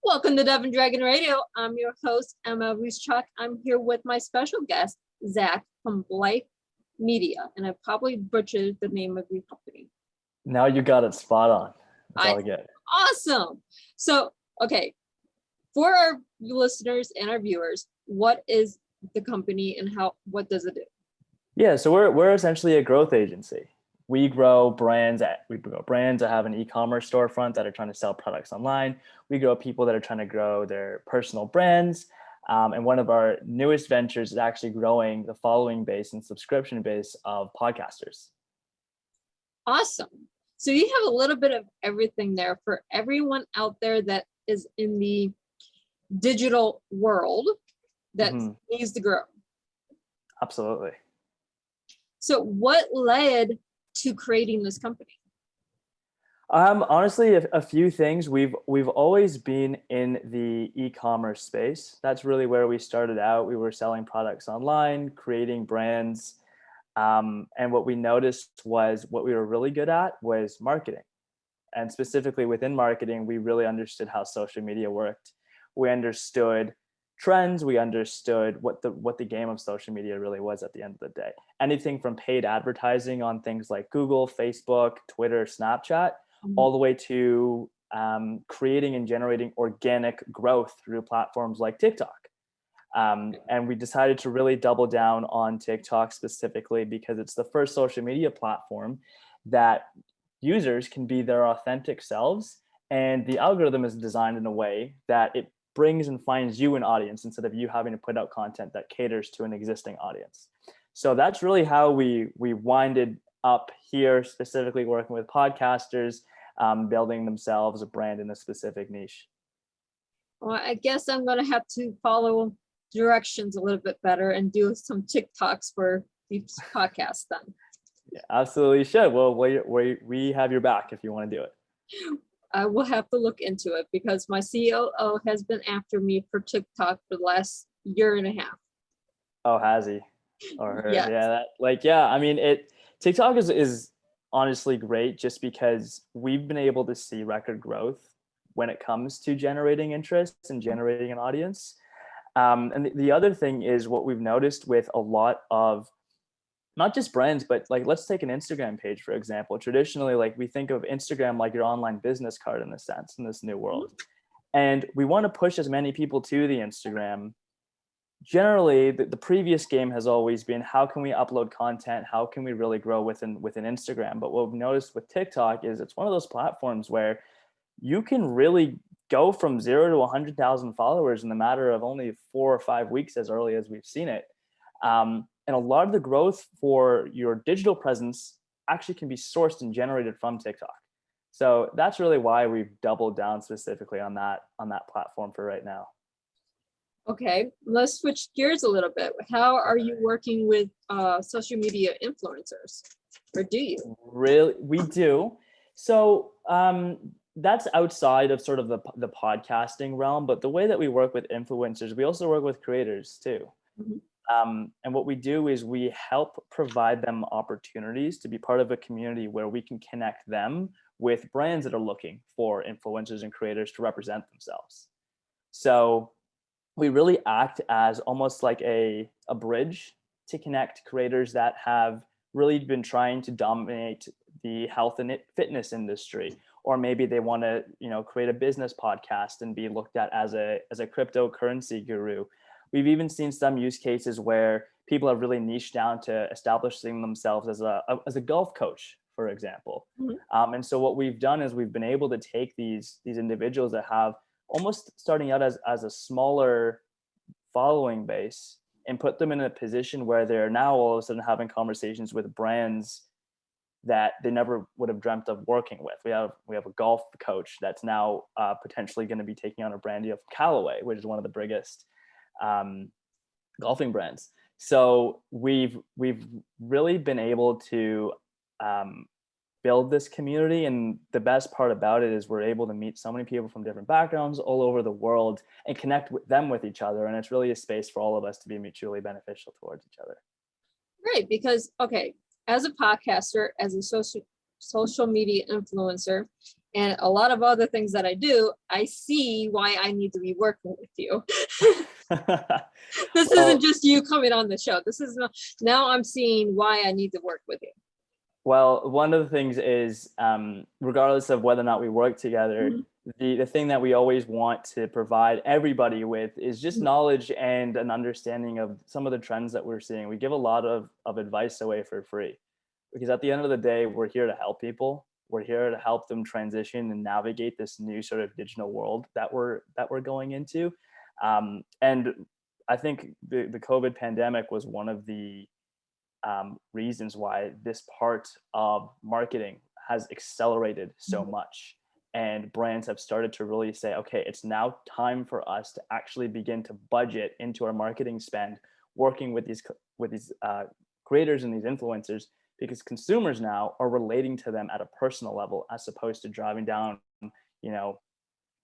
Welcome to Dove and Dragon Radio. I'm your host, M.L.Ruscsak. I'm here with my special guest, Zach from Blythe Media, and I probably butchered the name of your company. Now you got it spot on. That's all I get. Awesome. So, okay, for our listeners and our viewers, what is the company and what does it do? Yeah, so we're essentially a growth agency. We grow brands that have an e-commerce storefront that are trying to sell products online. We grow people that are trying to grow their personal brands. And one of our newest ventures is actually growing the following base and subscription base of podcasters. Awesome. So you have a little bit of everything there for everyone out there that is in the digital world that needs to grow. Absolutely. So what led to creating this company? Honestly, a few things. We've always been in the e-commerce space. That's really where we started out. We were selling products online, creating brands. And what we noticed was what we were really good at was marketing. And specifically within marketing, we really understood how social media worked. We understood trends. We understood what the game of social media really was at the end of the day. Anything from paid advertising on things like Google, Facebook, Twitter, Snapchat, all the way to creating and generating organic growth through platforms like TikTok. And we decided to really double down on TikTok specifically because it's the first social media platform that users can be their authentic selves. And the algorithm is designed in a way that it brings and finds you an audience instead of you having to put out content that caters to an existing audience. So that's really how we winded up here, specifically working with podcasters, building themselves a brand in a specific niche. Well, I guess I'm going to have to follow directions a little bit better and do some TikToks for these podcasts then. Yeah, absolutely should. Well, we have your back if you want to do it. I will have to look into it because my COO has been after me for TikTok for the last year and a half. Oh, has he? Or her? Yes. Yeah. I mean, TikTok is honestly great just because we've been able to see record growth when it comes to generating interest and generating an audience. And the other thing is what we've noticed with a lot of not just brands, but like, let's take an Instagram page, for example. Traditionally, like we think of Instagram like your online business card in a sense in this new world. And we want to push as many people to the Instagram. Generally, the previous game has always been how can we upload content? How can we really grow within Instagram? But what we've noticed with TikTok is it's one of those platforms where you can really go from 0 to 100,000 followers in the matter of only 4 or 5 weeks as early as we've seen it. And a lot of the growth for your digital presence actually can be sourced and generated from TikTok. So that's really why we've doubled down specifically on that platform for right now. Okay, let's switch gears a little bit. How are you working with social media influencers, or do you? Really, we do. So that's outside of sort of the podcasting realm, but the way that we work with influencers, we also work with creators too. And what we do is we help provide them opportunities to be part of a community where we can connect them with brands that are looking for influencers and creators to represent themselves. So we really act as almost like a bridge to connect creators that have really been trying to dominate the health and fitness industry, or maybe they want to, create a business podcast and be looked at as a cryptocurrency guru. We've even seen some use cases where people have really niched down to establishing themselves as a golf coach, for example. And so what we've done is we've been able to take these individuals that have almost starting out as a smaller following base and put them in a position where they're now all of a sudden having conversations with brands that they never would have dreamt of working with. We have a golf coach that's now potentially going to be taking on a brand deal from Callaway, which is one of the biggest golfing brands. So we've really been able to build this community, and the best part about it is we're able to meet so many people from different backgrounds all over the world and connect them with each other, and it's really a space for all of us to be mutually beneficial towards each other. Right, because as a podcaster, as a social media influencer, and a lot of other things that I do, I see why I need to be working with you. This isn't just you coming on the show. This is not, now I'm seeing why I need to work with you. Well, one of the things is, regardless of whether or not we work together, the thing that we always want to provide everybody with is just knowledge and an understanding of some of the trends that we're seeing. We give a lot of advice away for free, because at the end of the day, we're here to help people. We're here to help them transition and navigate this new sort of digital world that we're going into. And I think the COVID pandemic was one of the reasons why this part of marketing has accelerated so much, and brands have started to really say, okay, it's now time for us to actually begin to budget into our marketing spend, working with these creators and these influencers, because consumers now are relating to them at a personal level, as opposed to driving down,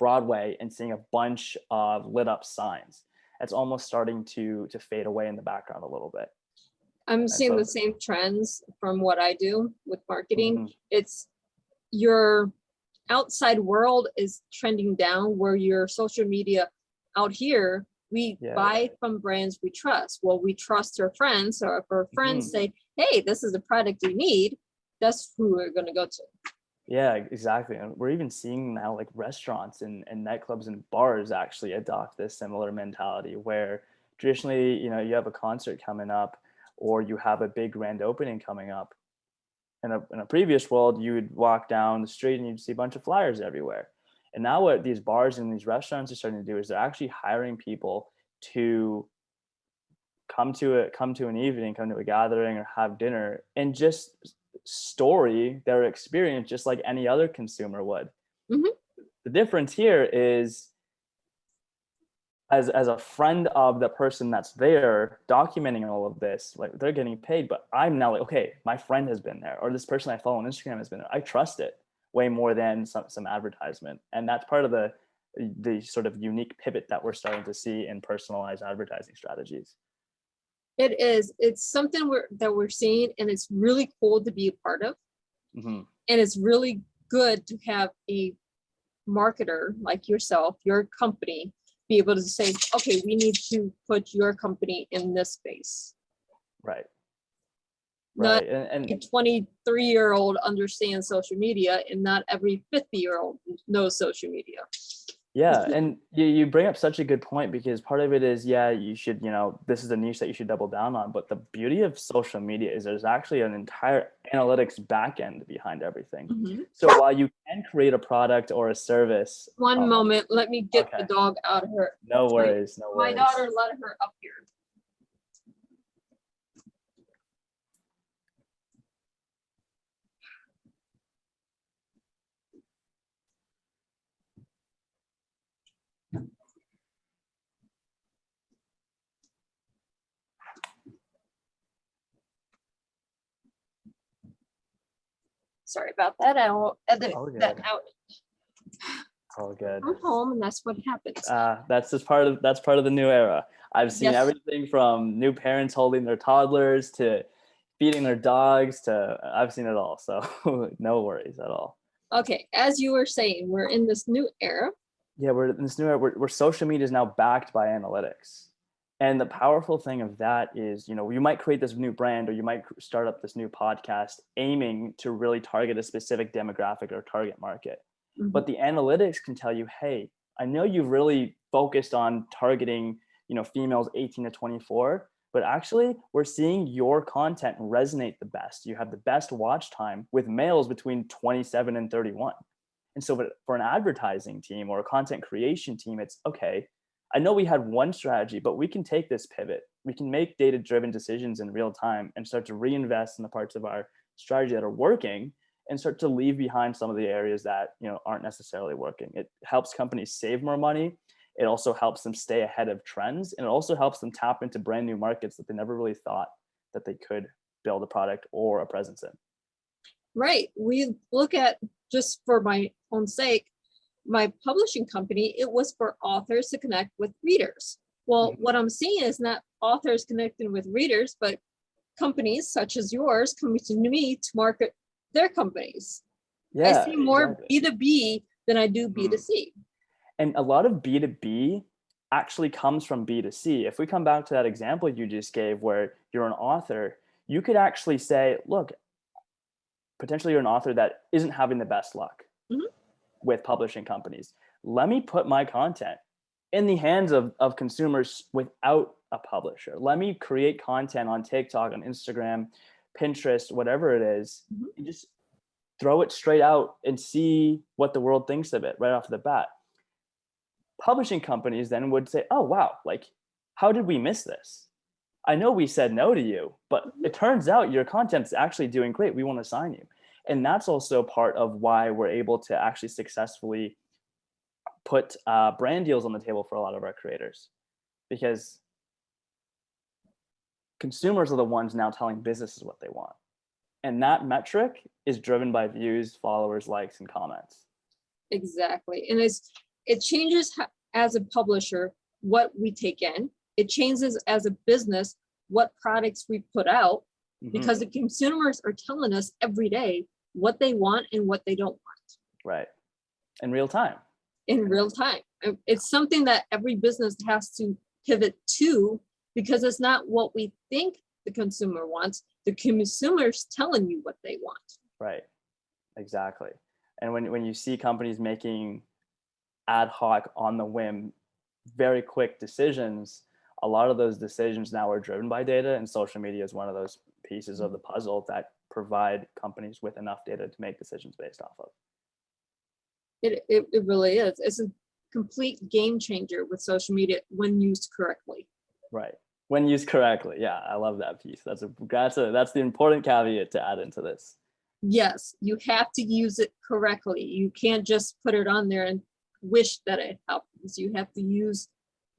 Broadway and seeing a bunch of lit up signs. It's almost starting to fade away in the background a little bit. I'm seeing the same trends from what I do with marketing. It's your outside world is trending down, where your social media out here, we buy from brands we trust. Well, we trust our friends. So if our friends say, hey, this is the product you need, that's who we're going to go to. Yeah, exactly. And we're even seeing now like restaurants and nightclubs and bars actually adopt this similar mentality, where traditionally, you have a concert coming up, or you have a big grand opening coming up. In a previous world, you would walk down the street and you'd see a bunch of flyers everywhere. And now what these bars and these restaurants are starting to do is they're actually hiring people to come to an evening, come to a gathering, or have dinner, and just story their experience just like any other consumer would. The difference here is, as a friend of the person that's there documenting all of this, like, they're getting paid, but I'm now like, okay, my friend has been there, or this person I follow on Instagram has been there. I trust it way more than some advertisement. And that's part of the sort of unique pivot that we're starting to see in personalized advertising strategies. It is. It's something that we're seeing, and it's really cool to be a part of. And it's really good to have a marketer like yourself, your company, be able to say, okay, we need to put your company in this space. Right. Not and a 23-year-old understands social media, and not every 50-year-old knows social media. Yeah, and you bring up such a good point, because part of it is, you should, this is a niche that you should double down on. But the beauty of social media is there's actually an entire analytics backend behind everything. So while you can create a product or a service. One moment, let me get the dog out of her. No worries, no worries. My daughter let her up here. Sorry about that. I will edit that out. All good. I'm home, and that's what happens. That's part of the new era. I've seen everything from new parents holding their toddlers to feeding their dogs to I've seen it all. So no worries at all. Okay, as you were saying, we're in this new era. Yeah, we're in this new era where social media is now backed by analytics. And the powerful thing of that is, you might create this new brand, or you might start up this new podcast aiming to really target a specific demographic or target market. But the analytics can tell you, hey, I know you've really focused on targeting, females 18 to 24, but actually we're seeing your content resonate the best. You have the best watch time with males between 27 and 31. And so for an advertising team or a content creation team, it's okay. I know we had one strategy, but we can take this pivot. We can make data-driven decisions in real time and start to reinvest in the parts of our strategy that are working, and start to leave behind some of the areas that aren't necessarily working. It helps companies save more money. It also helps them stay ahead of trends, and it also helps them tap into brand new markets that they never really thought that they could build a product or a presence in. Right. We look at, just for my own sake, my publishing company, it was for authors to connect with readers. Well, what I'm seeing is not authors connecting with readers, but companies such as yours coming to me to market their companies. I Yeah, see more exactly. B2B than I do Mhm. B2C. And a lot of B2B actually comes from B2C. If we come back to that example you just gave where you're an author, you could actually say, look, potentially you're an author that isn't having the best luck Mhm. with publishing companies. Let me put my content in the hands of consumers without a publisher. Let me create content on TikTok, on Instagram, Pinterest, whatever it is, Mhm. and just throw it straight out and see what the world thinks of it right off the bat. Publishing companies then would say, oh, wow, like, how did we miss this? I know we said no to you, but Mhm. it turns out your content's actually doing great. We want to sign you. And that's also part of why we're able to actually successfully put brand deals on the table for a lot of our creators, because consumers are the ones now telling businesses what they want. And that metric is driven by views, followers, likes, and comments. Exactly. And it changes as a publisher what we take in. It changes as a business what products we put out, because the consumers are telling us every day what they want and what they don't want Right. In real time. in real time. It's something that every business has to pivot to, because it's not what we think the consumer wants. The consumer's telling you what they want. Right. Exactly. And when you see companies making ad hoc, on the whim, very quick decisions, a lot of those decisions now are driven by data, and social media is one of those pieces of the puzzle that provide companies with enough data to make decisions based off of. It really is. It's a complete game changer with social media when used correctly. Right. When used correctly. Yeah, I love that piece. That's the important caveat to add into this. Yes, you have to use it correctly. You can't just put it on there and wish that it happens. You have to use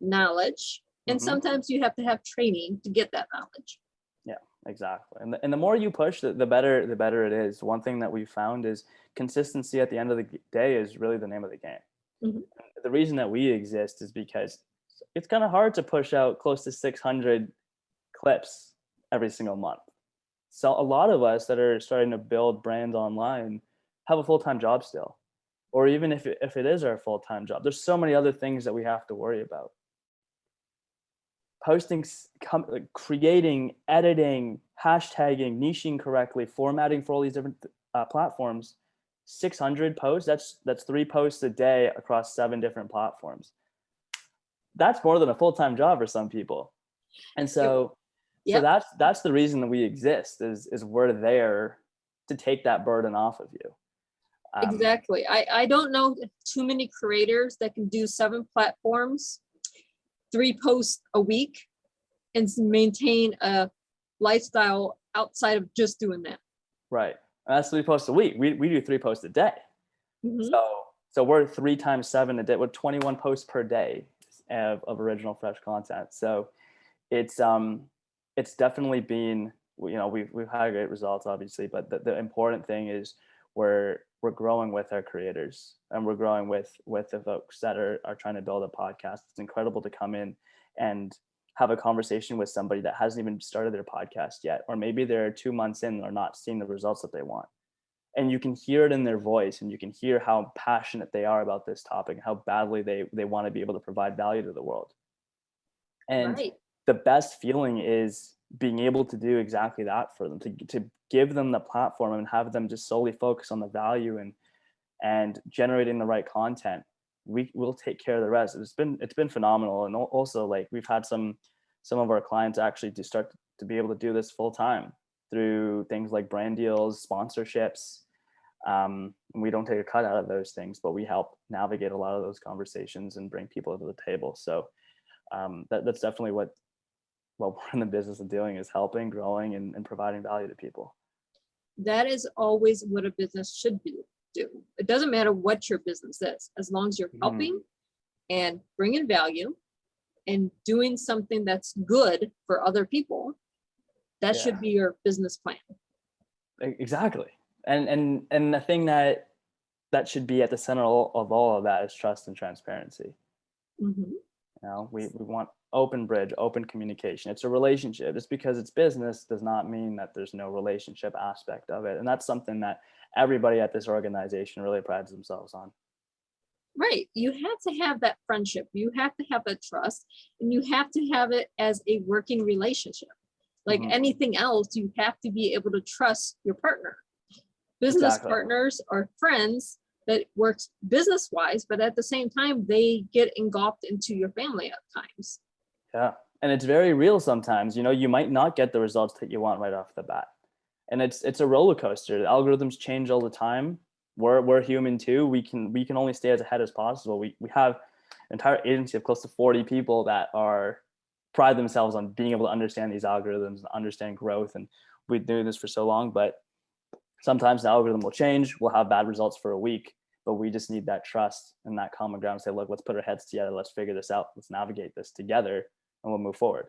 knowledge, and sometimes you have to have training to get that knowledge. Yeah, exactly. And the more you push, the better it is. One thing that we found is consistency at the end of the day is really the name of the game. Mhm. The reason that we exist is because it's kind of hard to push out close to 600 clips every single month. So a lot of us that are starting to build brands online have a full-time job still. Or even if it is our full-time job, there's so many other things that we have to worry about. Posting, creating, editing, hashtagging, niching correctly, formatting for all these different platforms. 600 posts, that's 3 posts a day across 7 different platforms. That's more than a full-time job for some people. And so Yep, that's the reason that we exist, is we're there to take that burden off of you. exactly. I don't know too many creators that can do 7 platforms, 3 posts a week, and maintain a lifestyle outside of just doing that. Right. And that's 3 posts a week. We do 3 posts a day. Mhm. So we're 3 times 7 a day. We're 21 posts per day of original fresh content. So it's definitely been, we've had great results obviously, but the important thing is we're growing with our creators, and we're growing with the folks that are trying to build a podcast. It's incredible to come in and have a conversation with somebody that hasn't even started their podcast yet, or maybe they're 2 months in and are not seeing the results that they want. And you can hear it in their voice, and you can hear how passionate they are about this topic, how badly they want to be able to provide value to the world. And Right. the best feeling is being able to do exactly that for them, to give them the platform and have them just solely focus on the value and generating the right content. We will take care of the rest. It's been phenomenal. And also, like, we've had some of our clients actually to start to be able to do this full time through things like brand deals, sponsorships. We don't take a cut out of those things, but we help navigate a lot of those conversations and bring people to the table. So that's definitely what we're in the business of doing, is helping, growing, and providing value to people. That is always what a business should do. It doesn't matter what your business is, as long as you're helping and bringing value and doing something that's good for other people. That should be your business plan. Exactly. And the thing that should be at the center of all of that is trust and transparency. Mhm. We want open bridge, open communication. It's a relationship. Just because it's business does not mean that there's no relationship aspect of it. And that's something that everybody at this organization really prides themselves on. Right. You have to have that friendship. You have to have that trust, and you have to have it as a working relationship. Like anything else, you have to be able to trust your partner. Business partners are friends that works business wise, but at the same time, they get engulfed into your family at times. Yeah. And it's very real sometimes. You might not get the results that you want right off the bat. And it's a roller coaster. The algorithms change all the time. We're human too. We can only stay as ahead as possible. We have an entire agency of close to 40 people that pride themselves on being able to understand these algorithms and understand growth. And we've been doing this for so long, but sometimes the algorithm will change. We'll have bad results for a week, but we just need that trust and that common ground. Say, look, let's put our heads together. Let's figure this out. Let's navigate this together, and we'll move forward.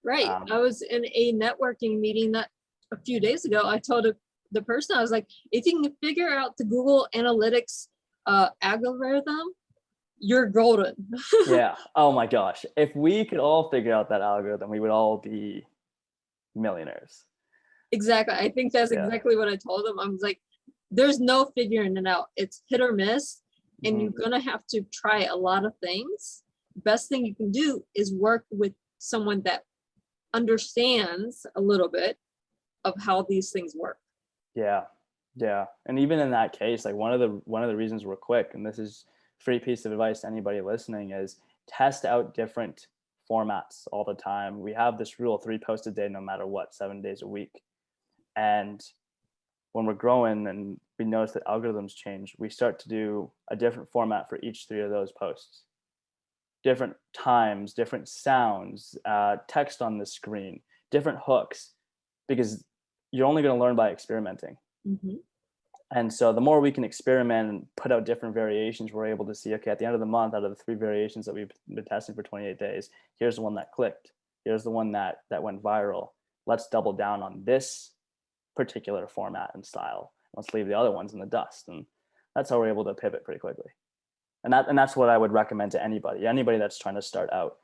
Right. I was in a networking meeting that a few days ago. I told the person, I was like, if you can figure out the Google Analytics algorithm, you're golden. Yeah. Oh my gosh. If we could all figure out that algorithm, we would all be millionaires. Exactly. I think that's exactly what I told them. I was like, there's no figuring it out. It's hit or miss, and you're going to have to try a lot of things. Best thing you can do is work with someone that understands a little bit of how these things work. Yeah. And even in that case, like one of the reasons we're quick, and this is free piece of advice to anybody listening, is test out different formats all the time. We have this rule, 3 posts a day, no matter what, 7 days a week. And when we're growing and we notice that algorithms change, we start to do a different format for each 3 of those posts. Different times, different sounds, text on the screen, different hooks, because you're only going to learn by experimenting. And so the more we can experiment and put out different variations, we're able to see, okay, at the end of the month, out of the 3 variations that we've been testing for 28 days, here's the one that clicked. Here's the one that went viral. Let's double down on this particular format and style. Let's leave the other ones in the dust. And that's how we're able to pivot pretty quickly. And that's what I would recommend to anybody that's trying to start out.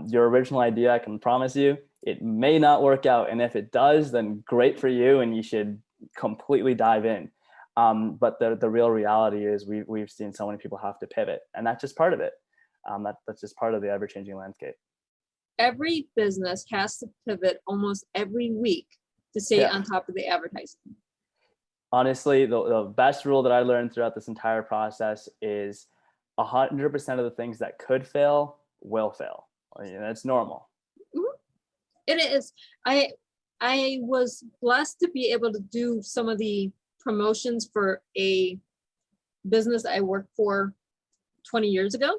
Your original idea, I can promise you, it may not work out. And if it does, then great for you, and you should completely dive in. But the real reality is we've seen so many people have to pivot, and that's just part of it. That's just part of the ever-changing landscape. Every business has to pivot almost every week to stay on top of the advertising. Honestly, the best rule that I learned throughout this entire process is 100% of the things that could fail will fail. That's normal. It is. I was blessed to be able to do some of the promotions for a business I worked for 20 years ago.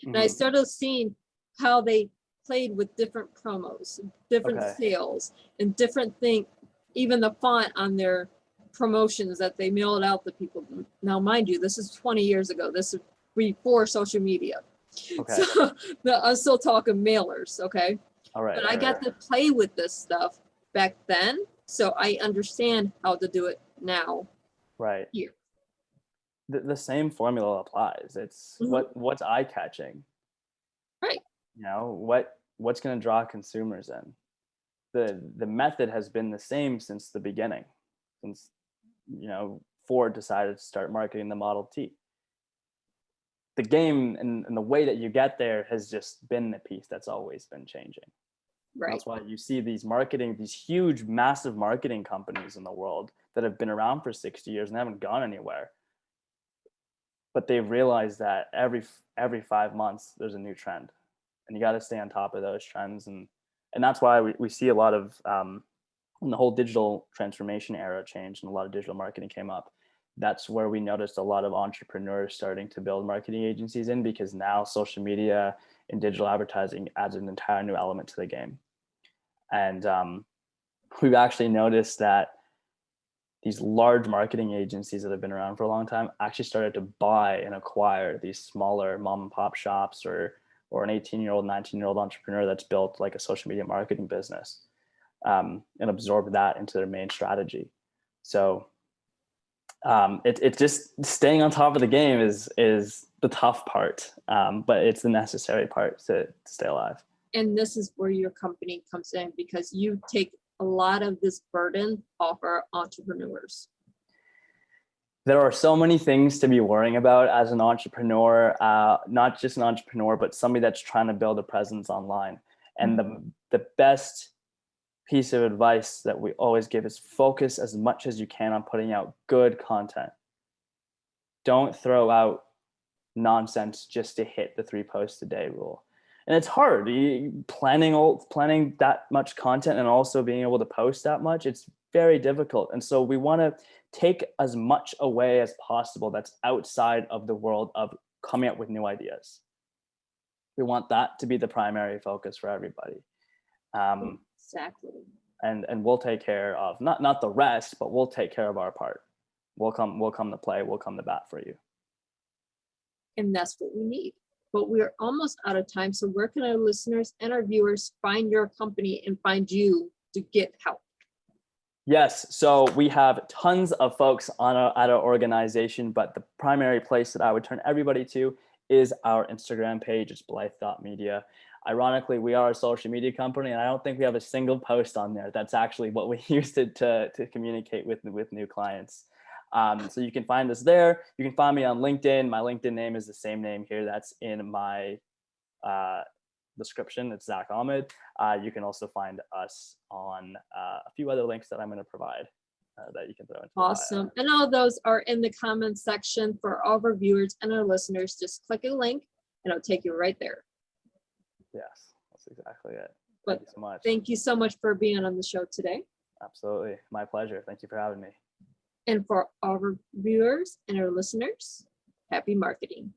And I started seeing how they played with different promos, different sales, and different things, even the font on their promotions that they mailed out to people. Now, mind you, this is 20 years ago. This is before social media. So I'm still talking mailers, okay? All right. But I got to play with this stuff back then, so I understand how to do it now. Right. Here. The same formula applies. It's what's eye-catching. Right. What's going to draw consumers in. The method has been the same since the beginning, since Ford decided to start marketing the Model T. The game and the way that you get there has just been the piece that's always been changing. Right. That's why you see these huge, massive marketing companies in the world that have been around for 60 years and haven't gone anywhere. But they've realized that every 5 months there's a new trend, and you got to stay on top of those trends. And that's why we see a lot of when the whole digital transformation era changed and a lot of digital marketing came up. That's where we noticed a lot of entrepreneurs starting to build marketing agencies in, because now social media and digital advertising adds an entire new element to the game. And we've actually noticed that these large marketing agencies that have been around for a long time actually started to buy and acquire these smaller mom and pop shops or an 18-year-old, 19-year-old entrepreneur that's built like a social media marketing business, and absorb that into their main strategy. So it's just staying on top of the game is the tough part, but it's the necessary part to stay alive. And this is where your company comes in, because you take a lot of this burden off our entrepreneurs. There are so many things to be worrying about as an entrepreneur, not just an entrepreneur, but somebody that's trying to build a presence online. And the best piece of advice that we always give is focus as much as you can on putting out good content. Don't throw out nonsense just to hit the 3 posts a day rule. And it's hard planning that much content and also being able to post that much. It's very difficult. And so we want to take as much away as possible that's outside of the world of coming up with new ideas. We want that to be the primary focus for everybody. Exactly. And we'll take care of not the rest, but we'll take care of our part. We'll come to play. We'll come to bat for you. And that's what we need. But we're almost out of time. So where can our listeners and our viewers find your company and find you to get help? Yes, so we have tons of folks at our organization, but the primary place that I would turn everybody to is our Instagram page. It's blythe.media. Ironically, we are a social media company, and I don't think we have a single post on there. That's actually what we use to communicate with new clients. So you can find us there. You can find me on LinkedIn. My LinkedIn name is the same name here. That's in my description. It's Zach Ahmed. You can also find us on a few other links that I'm going to provide that you can throw into. Awesome. And all those are in the comments section for all of our viewers and our listeners. Just click a link and it'll take you right there. Yes, that's exactly it. But thank you so much. Thank you so much for being on the show today. Absolutely. My pleasure. Thank you for having me. And for our viewers and our listeners, happy marketing.